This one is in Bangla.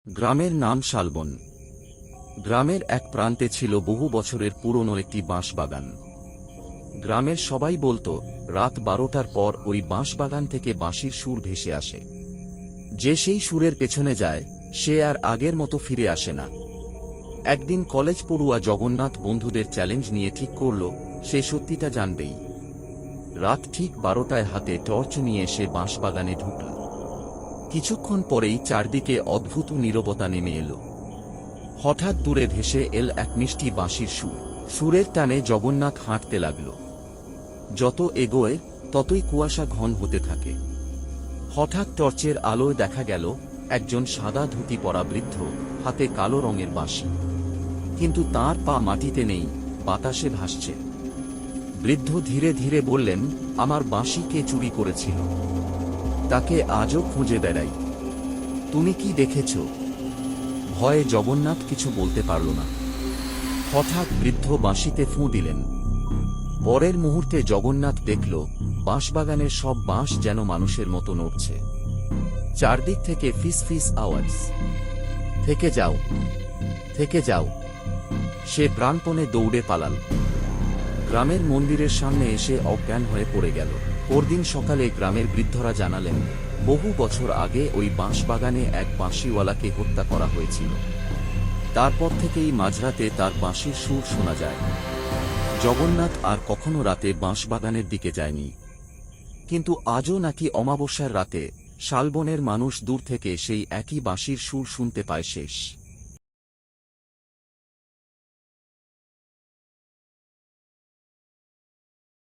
গ্রামের নাম শালবন। গ্রামের এক প্রান্তে ছিল বহু বছরের পুরনো একটি বাঁশবাগান। গ্রামের সবাই বলতো, রাত 12টার পর ওই বাঁশবাগান থেকে বাঁশির সুর ভেসে আসে। যে সেই সুরের পেছনে যায়, সে আর আগের মতো ফিরে আসে না। একদিন কলেজ পড়ুয়া জগন্নাথ বন্ধুদের চ্যালেঞ্জ নিয়ে ঠিক করল, সে সত্যিটা জানবেই। রাত ঠিক 12টায় হাতে টর্চ নিয়ে সে বাঁশবাগানে ঢুকল। কিছুক্ষণ পরেই চারদিকে অদ্ভুত নীরবতা নেমে এলো। হঠাৎ দূরে ভেসে এল এক মিষ্টি বাঁশির সুর। সুরের টানে জগন্নাথ হাঁটতে লাগল। যত এগোয় ততই কুয়াশা ঘন হতে থাকে। হঠাৎ টর্চের আলোয় দেখা গেল একজন সাদা ধুতি পরা বৃদ্ধ, হাতে কালো রঙের বাঁশি। কিন্তু তার পা মাটিতে নেই, বাতাসে ভাসছে। বৃদ্ধ ধীরে ধীরে বললেন, আমার বাঁশি কে চুরি করেছিল? তাকে আজও খুঁজে বেড়াই। তুমি কি দেখেছ? ভয়ে জগন্নাথ কিছু বলতে পারল না। হঠাৎ বৃদ্ধ বাঁশিতে ফুঁ দিলেন। পরের মুহূর্তে জগন্নাথ দেখল, বাঁশবাগানের সব বাঁশ যেন মানুষের মতো নড়ছে। চারদিক থেকে ফিস ফিস আওয়াজ। থেকে যাও, থেকে যাও। সে প্রাণপণে দৌড়ে পালাল। গ্রামের মন্দিরের সামনে এসে অজ্ঞান হয়ে পড়ে গেল। পরদিন সকালে গ্রামের বৃদ্ধরা জানালেন, বহু বছর আগে ওই বাঁশবাগানে এক বাঁশিওয়ালাকে হত্যা করা হয়েছিল। তারপর থেকেই মাঝরাতে তার বাঁশির সুর শোনা যায়। জগন্নাথ আর কখনো রাতে বাঁশবাগানের দিকে যায়নি। কিন্তু আজও নাকি অমাবস্যার রাতে শালবনের মানুষ দূর থেকে সেই একই বাঁশির সুর শুনতে পায় শেষ।